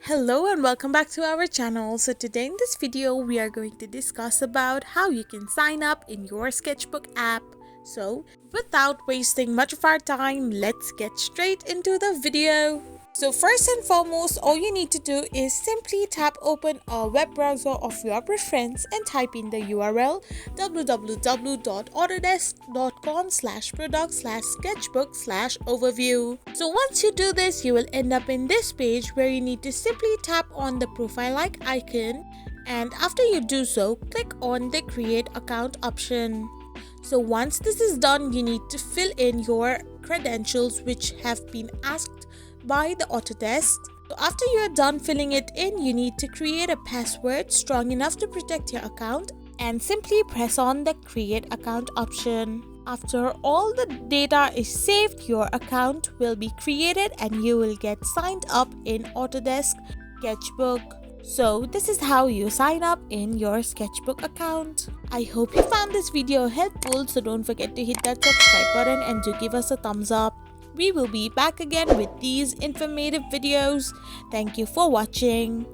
Hello and welcome back to our channel. So today in this video we are going to discuss about how you can sign up in your Sketchbook app. So without wasting much of our time, let's get straight into the video. So first and foremost, all you need to do is simply tap open a web browser of your preference and type in the URL www.autodesk.com/product/sketchbook/overview. So once you do this, you will end up in this page where you need to simply tap on the profile-like icon, and after you do so, click on the create account option. So once this is done, you need to fill in your credentials which have been asked by the Autodesk. So after you are done filling it in, you need to create a password strong enough to protect your account and simply press on the create account option. After all the data is saved, your account will be created and you will get signed up in Autodesk Sketchbook. So this is how you sign up in your Sketchbook account. I hope you found this video helpful, so don't forget to hit that subscribe button and do give us a thumbs up. We will be back again with these informative videos. Thank you for watching.